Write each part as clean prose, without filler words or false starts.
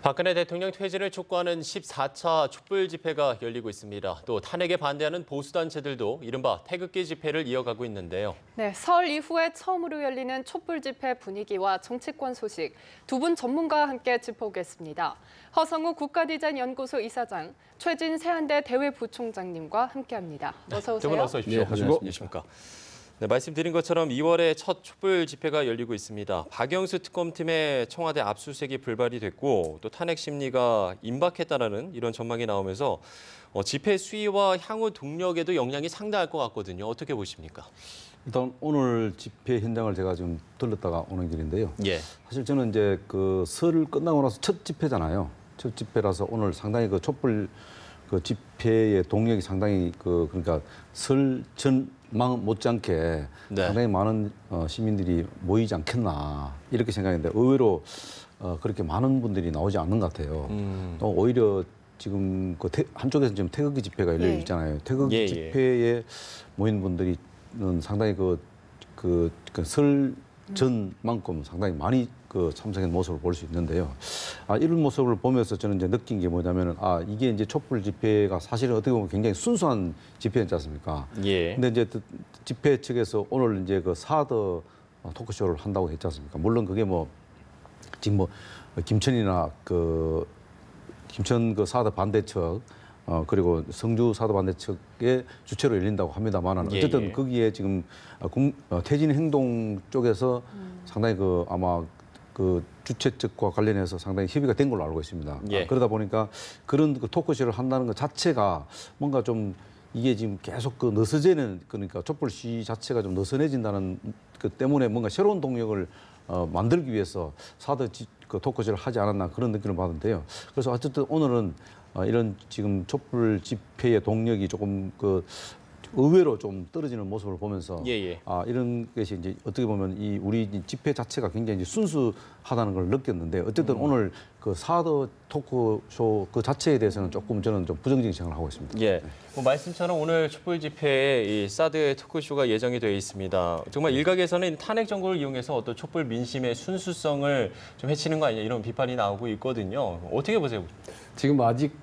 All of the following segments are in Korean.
박근혜 대통령 퇴진을 촉구하는 14차 촛불 집회가 열리고 있습니다. 또 탄핵에 반대하는 보수단체들도 이른바 태극기 집회를 이어가고 있는데요. 네, 설 이후에 처음으로 열리는 촛불 집회 분위기와 정치권 소식 두 분 전문가와 함께 짚어보겠습니다. 허성우 국가디자인연구소 이사장, 최진 세한대 대외부총장님과 함께합니다. 어서 오세요. 두 분 어서 오십시오. 안녕하십니까. 네, 말씀드린 것처럼 2월에 첫 촛불 집회가 열리고 있습니다. 박영수 특검팀의 청와대 압수수색이 불발이 됐고 또 탄핵 심리가 임박했다라는 이런 전망이 나오면서 집회 수위와 향후 동력에도 영향이 상당할 것 같거든요. 어떻게 보십니까? 일단 오늘 집회 현장을 제가 지금 들렀다가 오는 길인데요. 예. 사실 저는 이제 그 설 끝나고 나서 첫 집회잖아요. 첫 집회라서 오늘 상당히 그 촛불 그 집회의 동력이 상당히 그러니까 설 전망 못지않게 네. 상당히 많은 시민들이 모이지 않겠나 이렇게 생각했는데 의외로 그렇게 많은 분들이 나오지 않는 것 같아요. 또 오히려 지금 그 한쪽에서 지금 태극기 집회가 열려 있잖아요. 태극기 집회에 모인 분들이 상당히 설 전만큼 상당히 많이 참석한 모습을 볼 수 있는데요. 이런 모습을 보면서 저는 이제 느낀 게 뭐냐면은 이게 이제 촛불 집회가 사실은 어떻게 보면 굉장히 순수한 집회였지 않습니까? 예. 근데 이제 집회 측에서 오늘 이제 그 사드 토크쇼를 한다고 했지 않습니까? 물론 그게 지금 김천이나 김천 사드 반대측 그리고 성주 사드 반대측의 주체로 열린다고 합니다만 어쨌든 거기에 지금 퇴진 행동 쪽에서 상당히 아마 주최 측과 관련해서 상당히 협의가 된 걸로 알고 있습니다. 그러다 보니까 그런 토크쇼를 한다는 것 자체가 뭔가 좀 이게 지금 계속 느슨해지는 그러니까 촛불 시위 자체가 좀 느슨해진다는 때문에 뭔가 새로운 동력을 만들기 위해서 사드 토크쇼를 하지 않았나 그런 느낌을 받는데요. 그래서 어쨌든 오늘은 이런 지금 촛불 집회의 동력이 조금 의외로 좀 떨어지는 모습을 보면서 이런 것이 이제 어떻게 보면 우리 집회 자체가 굉장히 이제 순수하다는 걸 느꼈는데 어쨌든 오늘 사드 토크쇼 그 자체에 대해서는 조금 저는 좀 부정적인 생각을 하고 있습니다. 예. 말씀처럼 오늘 촛불 집회에 이 사드 토크쇼가 예정이 되어 있습니다. 정말 일각에서는 탄핵 정국을 이용해서 어떤 촛불 민심의 순수성을 좀 해치는 거 아니냐 이런 비판이 나오고 있거든요. 어떻게 보세요? 지금 아직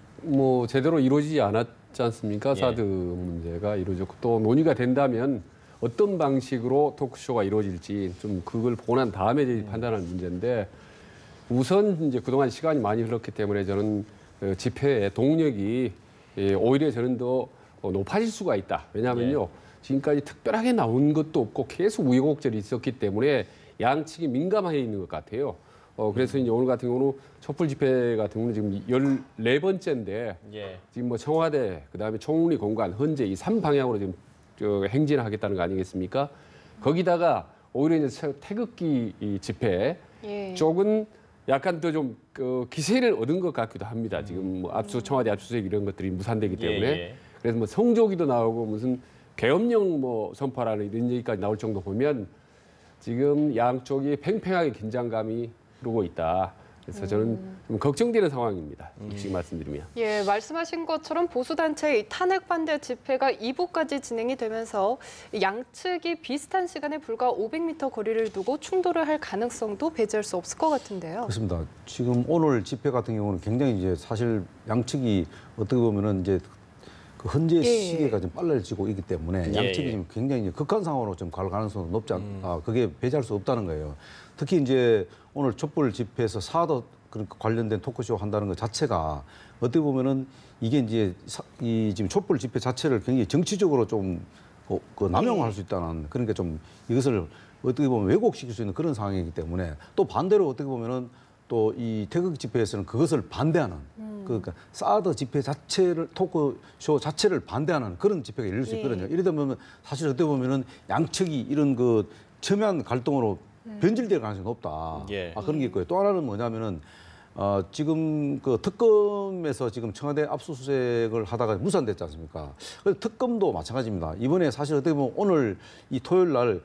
제대로 이루어지지 않았지 않습니까? 사드 문제가 이루어졌고 또 논의가 된다면 어떤 방식으로 토크쇼가 이루어질지 좀 그걸 보고 난 다음에 이제 판단할 문제인데 우선 이제 그동안 시간이 많이 흘렀기 때문에 저는 집회의 동력이 오히려 저는 더 높아질 수가 있다. 왜냐하면요. 지금까지 특별하게 나온 것도 없고 계속 우여곡절이 있었기 때문에 양측이 민감해 있는 것 같아요. 그래서 이제 오늘 같은 경우는 촛불 집회 같은 경우는 지금 14번째인데 지금 청와대 그다음에 총리 공관 헌재 이 3방향으로 지금 행진하겠다는 거 아니겠습니까? 거기다가 오히려 이제 태극기 이 집회 쪽은 약간 더 좀 기세를 얻은 것 같기도 합니다. 지금 청와대 압수수색 이런 것들이 무산되기 때문에 그래서 성조기도 나오고 무슨 계엄령 선포라는 이런 얘기까지 나올 정도 보면 지금 양쪽이 팽팽하게 긴장감이 흐르고 있다. 그래서 저는 좀 걱정되는 상황입니다. 솔직히 말씀드리면. 예, 말씀하신 것처럼 보수단체의 탄핵 반대 집회가 2부까지 진행이 되면서 양측이 비슷한 시간에 불과 500m 거리를 두고 충돌을 할 가능성도 배제할 수 없을 것 같은데요. 그렇습니다. 지금 오늘 집회 같은 경우는 굉장히 이제 사실 양측이 어떻게 보면은 이제 현재 시기가 좀 빨라지고 있기 때문에 양측이 지금 굉장히 이제 극한 상황으로 좀 갈 가능성이 높지 그게 배제할 수 없다는 거예요. 특히 이제 오늘 촛불 집회에서 사드 관련된 토크쇼 한다는 것 자체가 어떻게 보면은 이게 이제 지금 촛불 집회 자체를 굉장히 정치적으로 좀 남용할 수 있다는 그러니까 좀 이것을 어떻게 보면 왜곡시킬 수 있는 그런 상황이기 때문에 또 반대로 어떻게 보면은 또 이 태극기 집회에서는 그것을 반대하는 그러니까 사드 집회 자체를 토크쇼 자체를 반대하는 그런 집회가 열릴 수 있거든요. 이러다 보면 사실 어떻게 보면은 양측이 이런 첨예한 갈등으로 변질될 가능성이 높다. 그런 게 있고요. 또 하나는 뭐냐면은 지금 특검에서 지금 청와대 압수수색을 하다가 무산됐지 않습니까? 그래서 특검도 마찬가지입니다. 이번에 사실 어떻게 보면 오늘 이 토요일 날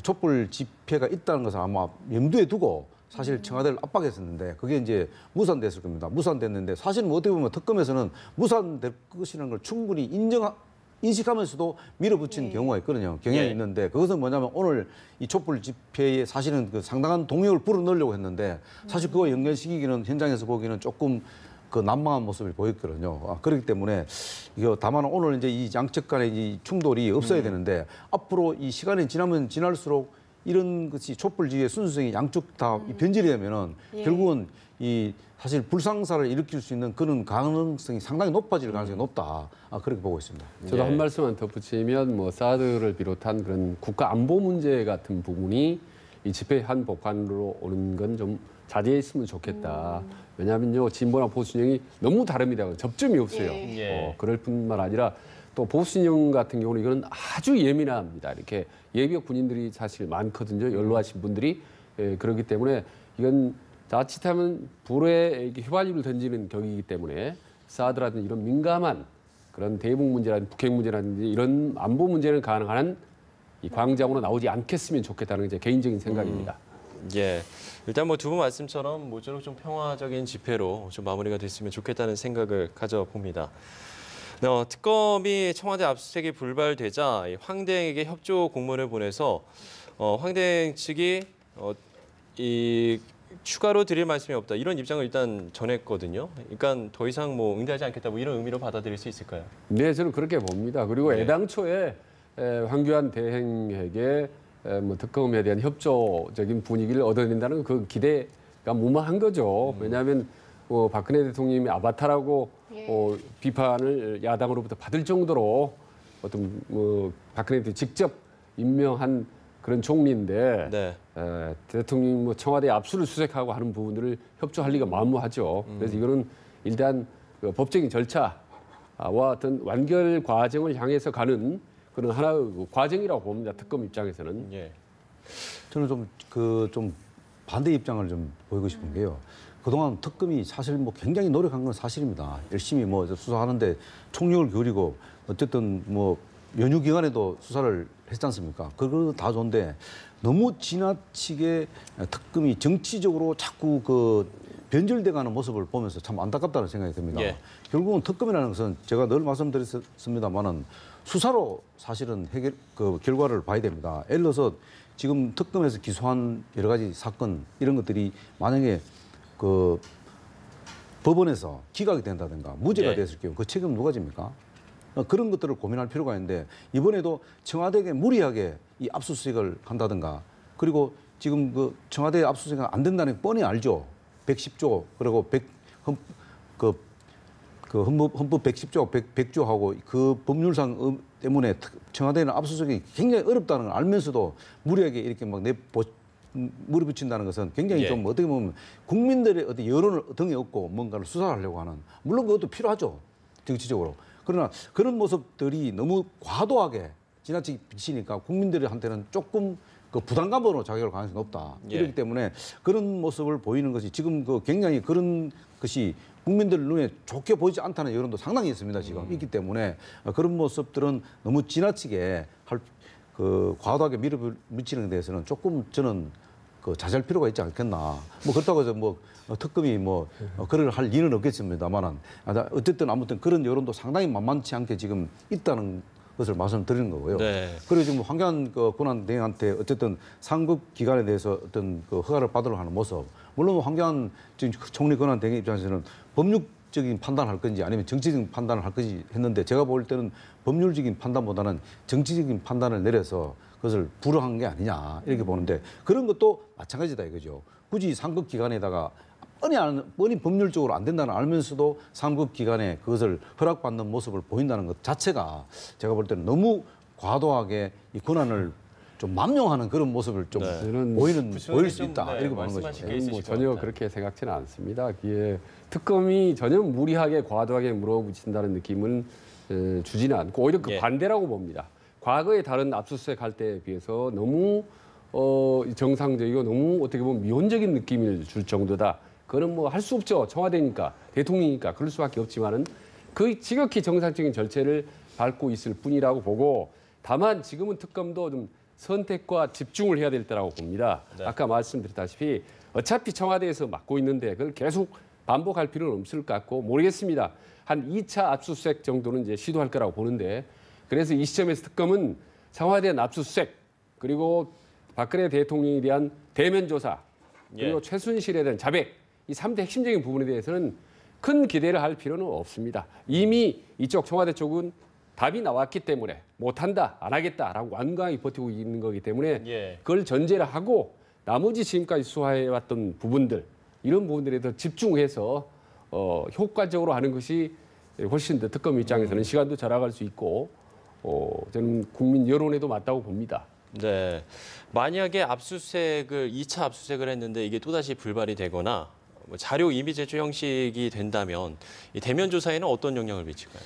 촛불 집회가 있다는 것을 아마 염두에 두고 사실 청와대를 압박했었는데 그게 이제 무산됐을 겁니다. 무산됐는데 사실은 어떻게 보면 특검에서는 무산될 것이라는 걸 충분히 인식하면서도 밀어붙이는 경우가 있거든요. 경향이 예. 있는데 그것은 뭐냐면 오늘 이 촛불 집회에 사실은 그 상당한 동력을 불어넣으려고 했는데 사실 그거 연결시키기는 현장에서 보기는 조금 그 난망한 모습을 보였거든요. 그렇기 때문에 이거 다만 오늘 이제 이 양측 간의 이 충돌이 없어야 되는데 앞으로 이 시간이 지나면 지날수록 이런 것이 촛불지의 순수성이 양쪽 다 변질이 되면은 결국은 이 사실 불상사를 일으킬 수 있는 그런 가능성이 상당히 높아질 가능성이 높다. 그렇게 보고 있습니다. 저도 예. 한 말씀만 덧붙이면 뭐 사드를 비롯한 그런 국가 안보 문제 같은 부분이 이 집회 한 복판으로 오는 건 좀 자제했으면 좋겠다. 왜냐하면요 진보나 보수 진영이 너무 다릅니다. 접점이 없어요. 예. 그럴 뿐만 아니라 또 보수 진영 같은 경우는 이거는 아주 예민합니다. 이렇게 예비역 군인들이 사실 많거든요. 연로하신 분들이 그렇기 때문에 이건 자칫하면 불에 이렇게 휘발유를 던지는 격이기 때문에 사드라든지 이런 민감한 그런 대북 문제라든지 북핵 문제라든지 이런 안보 문제는 가능한 이 광장으로 나오지 않겠으면 좋겠다는 게 제 개인적인 생각입니다. 예. 일단 뭐 두 분 말씀처럼 모쪼록 좀 평화적인 집회로 좀 마무리가 됐으면 좋겠다는 생각을 가져봅니다. 특검이 청와대 압수수색이 불발되자 황대행에게 협조 공문을 보내서 황대행 측이 이 추가로 드릴 말씀이 없다 이런 입장을 일단 전했거든요. 그러니까 더 이상 뭐 응대하지 않겠다 뭐 이런 의미로 받아들일 수 있을까요? 네, 저는 그렇게 봅니다. 그리고 애당초에 황교안 대행에게 뭐 특검에 대한 협조적인 분위기를 얻어낸다는 그 기대가 무마한 거죠. 왜냐하면 박근혜 대통령이 아바타라고 비판을 야당으로부터 받을 정도로 어떤 뭐 박근혜 대통령이 직접 임명한 그런 총리인데 네. 대통령이 뭐 청와대 압수를 수색하고 하는 부분들을 협조할 리가 만무하죠. 그래서 이거는 일단 그 법적인 절차와 어떤 완결 과정을 향해서 가는 그런 하나의 과정이라고 봅니다. 특검 입장에서는. 예. 저는 좀 반대 입장을 좀 보이고 싶은 게요. 그동안 특검이 사실 뭐 굉장히 노력한 건 사실입니다. 열심히 뭐 수사하는데 총력을 기울이고 어쨌든 뭐 연휴 기간에도 수사를 했지 않습니까? 그거 다 좋은데 너무 지나치게 특검이 정치적으로 자꾸 그 변질돼가는 모습을 보면서 참 안타깝다는 생각이 듭니다. 예. 결국은 특검이라는 것은 제가 늘 말씀드렸습니다만은 수사로 사실은 결과를 봐야 됩니다. 예를 들어서 지금 특검에서 기소한 여러 가지 사건 이런 것들이 만약에 그 법원에서 기각이 된다든가 무죄가 네. 됐을 경우 그 책임 누가 집니까? 그런 것들을 고민할 필요가 있는데 이번에도 청와대에게 무리하게 이 압수수색을 한다든가 그리고 지금 그 청와대 압수수색이 안 된다는 게 뻔히 알죠. 110조 그리고 헌법 110조, 100조하고 그 법률상 때문에 청와대는 압수수색이 굉장히 어렵다는 걸 알면서도 무리하게 이렇게 막 물이 붙인다는 것은 굉장히 예. 좀 어떻게 보면 국민들의 어떤 여론을 등에 업고 뭔가를 수사하려고 하는 물론 그것도 필요하죠. 정치적으로. 그러나 그런 모습들이 너무 과도하게 지나치게 비치니까 국민들한테는 조금 그 부담감으로 작용할 가능성이 높다. 예. 이렇기 때문에 그런 모습을 보이는 것이 지금 그 굉장히 그런 것이 국민들 눈에 좋게 보이지 않다는 여론도 상당히 있습니다. 지금 있기 때문에 그런 모습들은 너무 지나치게 과도하게 밀어붙이는 데 대해서는 조금 저는 그 자제할 필요가 있지 않겠나. 뭐 그렇다고 해서 뭐 특검이 그럴 할 일은 없겠습니다만은 어쨌든 아무튼 그런 여론도 상당히 만만치 않게 지금 있다는 것을 말씀드리는 거고요. 네. 그리고 지금 황교안 권한 대행한테 어쨌든 상급 기관에 대해서 어떤 그 허가를 받으려고 하는 모습. 물론 황교안 지금 총리 권한 대행 입장에서는 법률적인 판단을 할 건지 아니면 정치적인 판단을 할 건지 했는데 제가 볼 때는 법률적인 판단보다는 정치적인 판단을 내려서 그것을 불허한 게 아니냐 이렇게 보는데 그런 것도 마찬가지다 이거죠. 굳이 상급 기관에다가 뻔히 법률적으로 안 된다는 알면서도 상급 기관에 그것을 허락받는 모습을 보인다는 것 자체가 제가 볼 때는 너무 과도하게 이 권한을 좀 남용하는 그런 모습을 좀 저는 보일 수 있다 네, 이렇게 보는 말씀하실 거죠. 게 뭐 있으실 것 전혀 같아요. 그렇게 생각지는 않습니다. 이게 특검이 전혀 무리하게 과도하게 물어붙인다는 느낌은 주지는 않고 오히려 그 예. 반대라고 봅니다. 과거에 다른 압수수색 할 때에 비해서 너무 정상적이고 너무 어떻게 보면 미온적인 느낌을 줄 정도다. 그거는 뭐 할 수 없죠. 청와대니까 대통령이니까 그럴 수밖에 없지만은 그 지극히 정상적인 절차를 밟고 있을 뿐이라고 보고 다만 지금은 특검도 좀 선택과 집중을 해야 될 때라고 봅니다. 네. 아까 말씀드렸다시피 어차피 청와대에서 맡고 있는데 그걸 계속 반복할 필요는 없을 것 같고 모르겠습니다. 한 2차 압수수색 정도는 이제 시도할 거라고 보는데 그래서 이 시점에서 특검은 청와대 대한 압수수색 그리고 박근혜 대통령에 대한 대면 조사 그리고 예. 최순실에 대한 자백 이 3대 핵심적인 부분에 대해서는 큰 기대를 할 필요는 없습니다. 이미 이쪽 청와대 쪽은 답이 나왔기 때문에 못한다, 안 하겠다라고 완강히 버티고 있는 거기 때문에 예. 그걸 전제를 하고 나머지 지금까지 수사해왔던 부분들 이런 부분들에 더 집중해서 효과적으로 하는 것이 훨씬 더 특검 입장에서는 시간도 절약할 수 있고 저는 국민 여론에도 맞다고 봅니다. 네. 만약에 압수수색을 2차 압수수색을 했는데 이게 또다시 불발이 되거나 뭐 자료 이미 제출 형식이 된다면 이 대면 조사에는 어떤 영향을 미칠까요?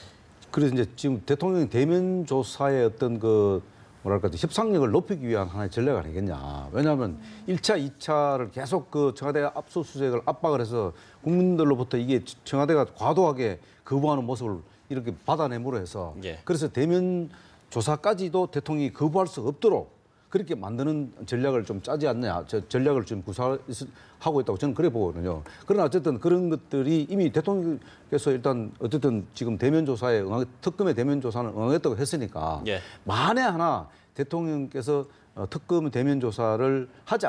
그래서 이제 지금 대통령이 대면 조사의 어떤 그 뭐랄까 협상력을 높이기 위한 하나의 전략 아니겠냐. 왜냐하면 1차, 2차를 계속 그 청와대 압수수색을 압박을 해서 국민들로부터 이게 청와대가 과도하게 거부하는 모습을 이렇게 받아내므로 해서 예. 그래서 대면 조사까지도 대통령이 거부할 수 없도록 그렇게 만드는 전략을 좀 짜지 않느냐. 전략을 지금 구사하고 있다고 저는 그래 보거든요. 그러나 어쨌든 그런 것들이 이미 대통령께서 일단 어쨌든 지금 대면 조사에 특검의 대면 조사는 응하겠다고 했으니까 예. 만에 하나 대통령께서 특검 대면 조사를 하지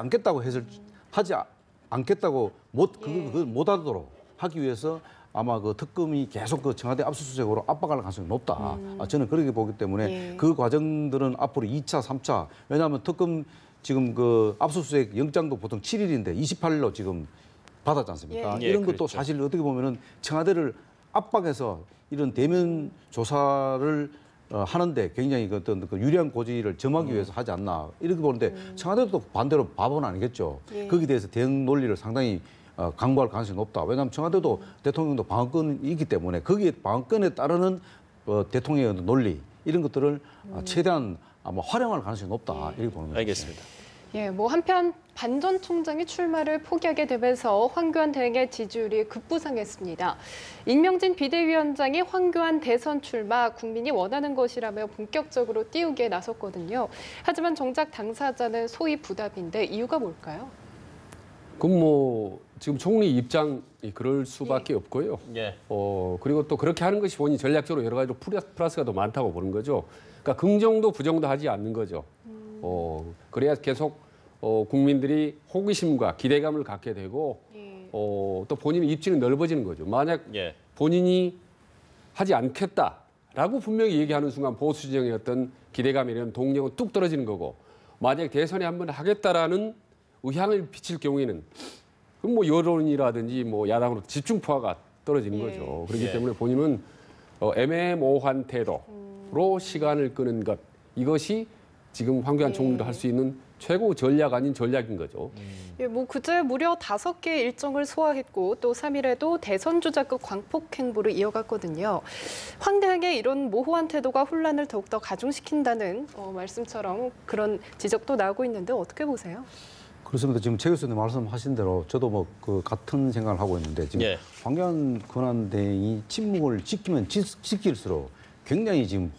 않겠다고 못하도록 하기 위해서 아마 그 특검이 계속 그 청와대 압수수색으로 압박할 가능성이 높다. 저는 그렇게 보기 때문에 예. 그 과정들은 앞으로 2차, 3차. 왜냐하면 특검 지금 그 압수수색 영장도 보통 7일인데 28일로 지금 받았지 않습니까? 예. 이런 예, 것도 그렇죠. 사실 어떻게 보면은 청와대를 압박해서 이런 대면 조사를 하는데 굉장히 그 어떤 그 유리한 고지를 점하기 위해서 하지 않나 이렇게 보는데 청와대도 반대로 바보는 아니겠죠. 예. 거기에 대해서 대응 논리를 상당히 강구할 가능성이 높다. 왜냐하면 청와대도 대통령도 방어권이 있기 때문에 거기에 방어권에 따르는 대통령의 논리 이런 것들을 최대한 아마 활용할 가능성이 높다. 이렇게 보는 거죠. 알겠습니다. 예, 뭐 한편 반 전 총장이 출마를 포기하게 되면서 황교안 대행의 지지율이 급부상했습니다. 임명진 비대위원장이 황교안 대선 출마 국민이 원하는 것이라며 본격적으로 띄우기에 나섰거든요. 하지만 정작 당사자는 소위 부답인데 이유가 뭘까요? 그럼 뭐 지금 총리 입장이 그럴 수밖에 없고요. 예. 그리고 또 그렇게 하는 것이 본인 전략적으로 여러 가지로 플러스가 더 많다고 보는 거죠. 그러니까 긍정도 부정도 하지 않는 거죠. 그래야 계속 국민들이 호기심과 기대감을 갖게 되고 예. 또 본인의 입지는 넓어지는 거죠. 만약 예. 본인이 하지 않겠다라고 분명히 얘기하는 순간 보수 진영의 어떤 기대감이나 동력은 뚝 떨어지는 거고 만약 대선에 한번 하겠다라는 의향을 비칠 경우에는 그럼 뭐 여론이라든지 뭐 야당으로 집중포화가 떨어지는 거죠. 그렇기 예. 때문에 본인은 애매모호한 태도로 시간을 끄는 것 이것이 지금 황교안 총리도 할 수 있는 최고 전략 아닌 전략인 거죠. 예, 뭐 그제 무려 5개 일정을 소화했고 또 3일에도 대선 주자급 광폭 행보를 이어갔거든요. 황 대행의 이런 모호한 태도가 혼란을 더욱더 가중시킨다는 말씀처럼 그런 지적도 나오고 있는데 어떻게 보세요? 그렇습니다. 지금 최 교수님 말씀하신 대로 저도 뭐 그 같은 생각을 하고 있는데 지금 예. 황교안 권한대행이 침묵을 지키면 지킬수록 굉장히 지금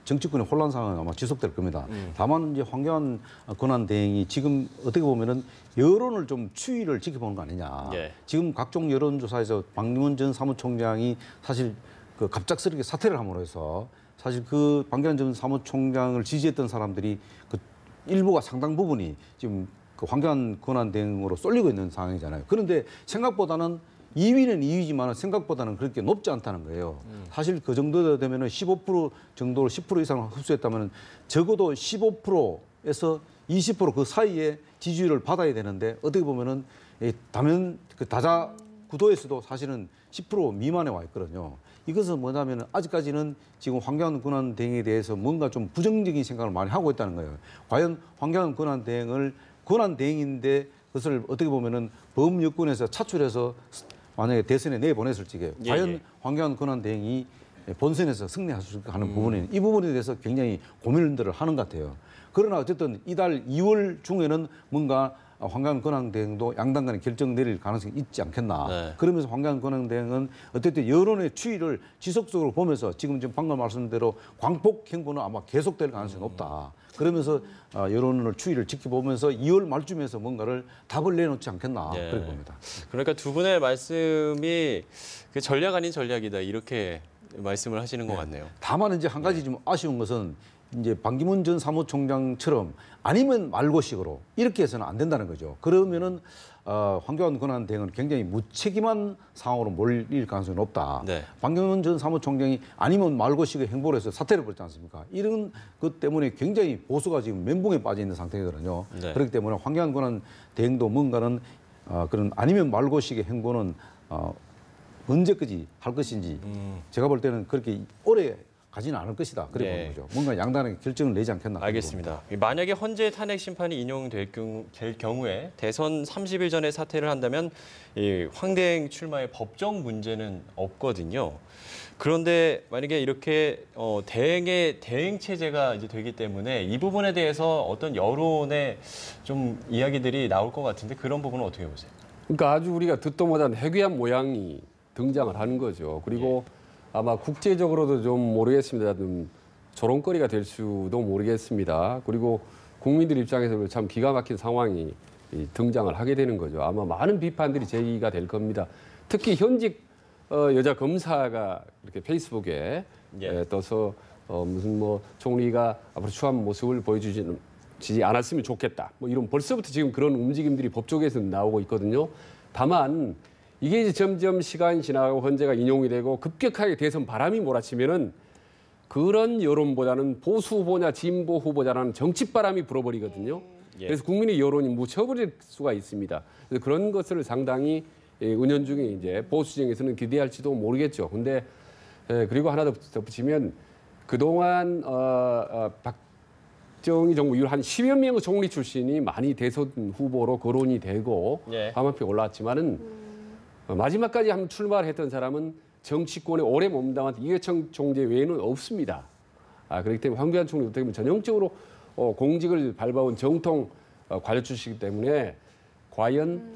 정치권의 혼란 상황이 아마 지속될 겁니다. 다만 이제 황교안 권한대행이 지금 어떻게 보면은 여론을 좀 추이를 지켜보는 거 아니냐. 예. 지금 각종 여론조사에서 박용훈 전 사무총장이 사실 그 갑작스럽게 사퇴를 함으로 해서 사실 그 박용훈 전 사무총장을 지지했던 사람들이 그 일부가 상당 부분이 지금 그 황교안 권한대행으로 쏠리고 있는 상황이잖아요. 그런데 생각보다는 2위는 2위지만 생각보다는 그렇게 높지 않다는 거예요. 사실 그 정도 되면은 15% 정도로 10% 이상을 흡수했다면 적어도 15%에서 20% 그 사이에 지지율을 받아야 되는데 어떻게 보면은 다면 그 다자 구도에서도 사실은 10% 미만에 와 있거든요. 이것은 뭐냐면 아직까지는 지금 황교안 권한대행에 대해서 뭔가 좀 부정적인 생각을 많이 하고 있다는 거예요. 과연 황교안 권한대행인데 그것을 어떻게 보면은 범여권에서 차출해서 만약에 대선에 내보냈을 적에 과연 황교안 권한대행이 본선에서 승리할 수 있을까 하는 부분에 이 부분에 대해서 굉장히 고민들을 하는 것 같아요. 그러나 어쨌든 이달 2월 중에는 뭔가 황교안 권한대행도 양당 간에 결정 내릴 가능성이 있지 않겠나. 네. 그러면서 황교안 권한대행은 어쨌든 여론의 추이를 지속적으로 보면서 지금 방금 말씀대로 광폭 행보는 아마 계속될 가능성이 높다. 그러면서 여론의 추이를 지켜보면서 2월 말쯤에서 뭔가를 답을 내놓지 않겠나 예. 그렇게 봅니다. 그러니까 두 분의 말씀이 그 전략 아닌 전략이다 이렇게 말씀을 하시는 것 같네요. 다만 이제 한 가지 좀 아쉬운 것은 이제 반기문 전 사무총장처럼 아니면 말고식으로 이렇게 해서는 안 된다는 거죠. 그러면은 황교안 권한대행은 굉장히 무책임한 상황으로 몰릴 가능성이 높다. 네. 반기문 전 사무총장이 아니면 말고식의 행보를 해서 사퇴를 벌였지 않습니까? 이런 것 때문에 굉장히 보수가 지금 멘붕에 빠져 있는 상태거든요. 네. 그렇기 때문에 황교안 권한대행도 뭔가는 그런 아니면 말고식의 행보는 언제까지 할 것인지 제가 볼 때는 그렇게 오래 가지는 않을 것이다. 그래 보는 거죠. 뭔가 양단하게 결정을 내지 않겠나. 알겠습니다. 만약에 헌재 탄핵 심판이 인용될 경우에 대선 30일 전에 사퇴를 한다면 이 황대행 출마의 법적 문제는 없거든요. 그런데 만약에 이렇게 대행의 대행 체제가 이제 되기 때문에 이 부분에 대해서 어떤 여론의 좀 이야기들이 나올 것 같은데 그런 부분은 어떻게 보세요? 그러니까 아주 우리가 듣도 못한 해괴한 모양이 등장을 하는 거죠. 그리고 아마 국제적으로도 좀 모르겠습니다. 좀 조롱거리가 될 수도 모르겠습니다. 그리고 국민들 입장에서 참 기가 막힌 상황이 등장을 하게 되는 거죠. 아마 많은 비판들이 제기가 될 겁니다. 특히 현직 여자 검사가 이렇게 페이스북에 떠서 무슨 뭐 총리가 앞으로 추한 모습을 보여주지 않았으면 좋겠다. 뭐 이런 벌써부터 지금 그런 움직임들이 법조계에서 나오고 있거든요. 다만 이게 이제 점점 시간이 지나고 헌재가 인용이 되고 급격하게 대선 바람이 몰아치면은 그런 여론보다는 보수 후보냐 진보 후보자라는 정치 바람이 불어버리거든요. 그래서 국민의 여론이 묻혀버릴 수가 있습니다. 그래서 그런 것을 상당히 은연중에 이제 보수정에서는 기대할지도 모르겠죠. 근데 그리고 하나 더 덧붙이면 그동안 박정희 정부 이후 한 10여 명의 총리 출신이 많이 대선 후보로 거론이 되고 화마표에 올라왔지만은 마지막까지 한번 출마를 했던 사람은 정치권에 오래 몸담았던 이회창 총재 외에는 없습니다. 그렇기 때문에 황교안 총리 어떻게 보면 전형적으로 공직을 밟아온 정통 관료 출신이기 때문에 과연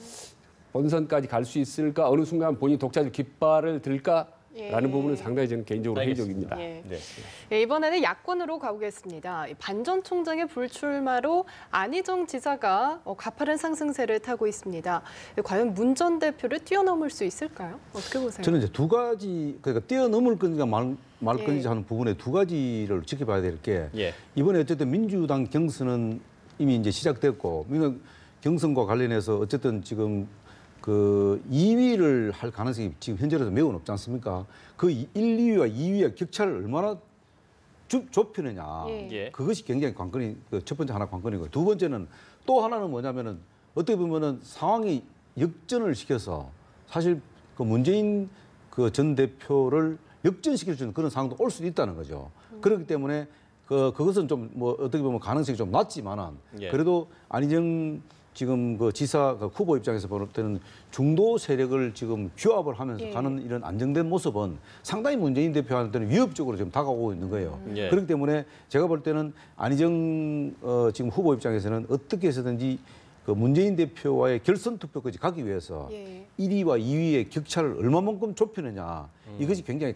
본선까지 갈 수 있을까? 어느 순간 본인이 독자적 깃발을 들까라는 부분은 상당히 저는 개인적으로 회의적입니다. 이번에는 야권으로 가보겠습니다. 반 전 총장의 불출마로 안희정 지사가 가파른 상승세를 타고 있습니다. 과연 문 전 대표를 뛰어넘을 수 있을까요? 어떻게 보세요? 저는 이제 두 가지, 그러니까 뛰어넘을 건지 말 건지 하는 부분에 두 가지를 지켜봐야 될 게 이번에 어쨌든 민주당 경선은 이미 이제 시작됐고 경선과 관련해서 어쨌든 지금 그 2위를 할 가능성이 지금 현재로서 매우 높지 않습니까? 그 1, 2위와 2위의 격차를 얼마나 좁히느냐. 그것이 굉장히 관건이, 첫 번째 하나 관건이고, 두 번째는 또 하나는 뭐냐면은 어떻게 보면은 상황이 역전을 시켜서 사실 그 문재인 그 전 대표를 역전시킬 수 있는 그런 상황도 올 수도 있다는 거죠. 그렇기 때문에 그것은 좀 뭐 어떻게 보면 가능성이 좀 낮지만은 그래도 안희정 지금 그 지사 그 후보 입장에서 볼 때는 중도 세력을 지금 규합을 하면서 가는 이런 안정된 모습은 상당히 문재인 대표한테는 위협적으로 지금 다가오고 있는 거예요. 그렇기 때문에 제가 볼 때는 안희정 지금 후보 입장에서는 어떻게 해서든지 그 문재인 대표와의 결선 투표까지 가기 위해서 1위와 2위의 격차를 얼마만큼 좁히느냐 이것이 굉장히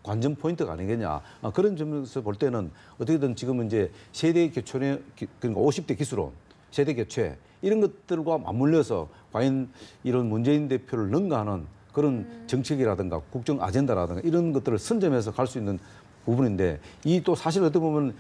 관전 포인트가 아니겠냐. 그런 점에서 볼 때는 어떻게든 지금은 이제 세대 교체네 그러니까 50대 기수론, 세대 교체 이런 것들과 맞물려서 과연 이런 문재인 대표를 능가하는 그런 정책이라든가 국정 아젠다라든가 이런 것들을 선점해서 갈 수 있는 부분인데 이 또 사실 어떻게 보면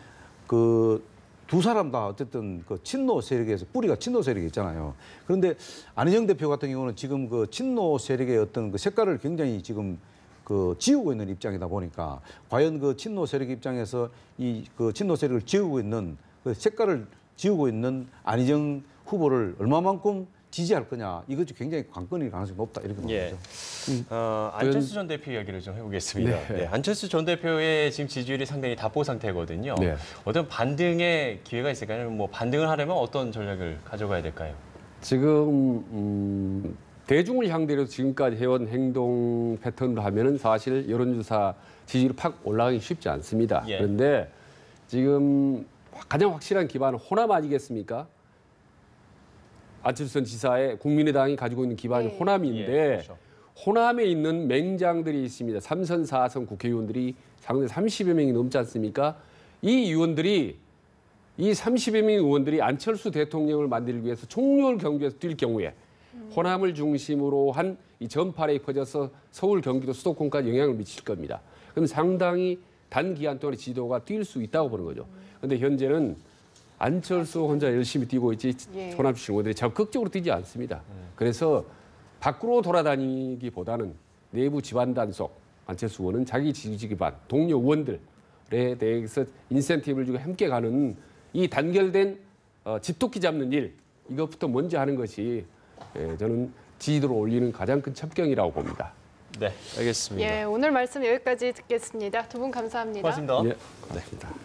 그 두 사람 다 어쨌든 그 친노 세력에서 뿌리가 친노 세력이 있잖아요. 그런데 안희정 대표 같은 경우는 지금 그 친노 세력의 어떤 그 색깔을 굉장히 지금 그 지우고 있는 입장이다 보니까 과연 그 친노 세력 입장에서 이 그 친노 세력을 지우고 있는 그 색깔을 지우고 있는 안희정 후보를 얼마만큼 지지할 거냐 이것이 굉장히 관건일 가능성이 높다 이렇게 봅니다. 안철수 전 대표 이야기를 좀 해보겠습니다. 안철수 전 대표의 지금 지지율이 상당히 답보 상태거든요. 어떤 반등의 기회가 있을까요? 뭐 반등을 하려면 어떤 전략을 가져가야 될까요? 지금 대중을 상대로 지금까지 해온 행동 패턴으로 하면은 사실 여론조사 지지율이 팍 올라가기 쉽지 않습니다. 그런데 지금 가장 확실한 기반은 호남 아니겠습니까? 안철수 전 지사의 국민의당이 가지고 있는 기반이 호남인데 호남에 있는 맹장들이 있습니다. 3선, 4선 국회의원들이 상대 30여 명이 넘지 않습니까? 이 30여 명의 의원들이 안철수 대통령을 만들기 위해서 총률 경주에서 뛸 경우에 호남을 중심으로 한 이 전파력이 퍼져서 서울, 경기도, 수도권까지 영향을 미칠 겁니다. 그럼 상당히 단기간 동안에 지도가 뛸 수 있다고 보는 거죠. 그런데 현재는 안철수 혼자 열심히 뛰고 있지 호남출신 의원들이 적극적으로 뛰지 않습니다. 그래서 밖으로 돌아다니기보다는 내부 집안 단속, 안철수 의원은 자기 지지 기반, 동료 의원들에 대해서 인센티브를 주고 함께 가는 이 단결된 집토끼 잡는 일, 이것부터 먼저 하는 것이 저는 지지도를 올리는 가장 큰 첩경이라고 봅니다. 네, 알겠습니다. 예, 오늘 말씀 여기까지 듣겠습니다. 두 분 감사합니다. 고맙습니다. 예, 고맙습니다.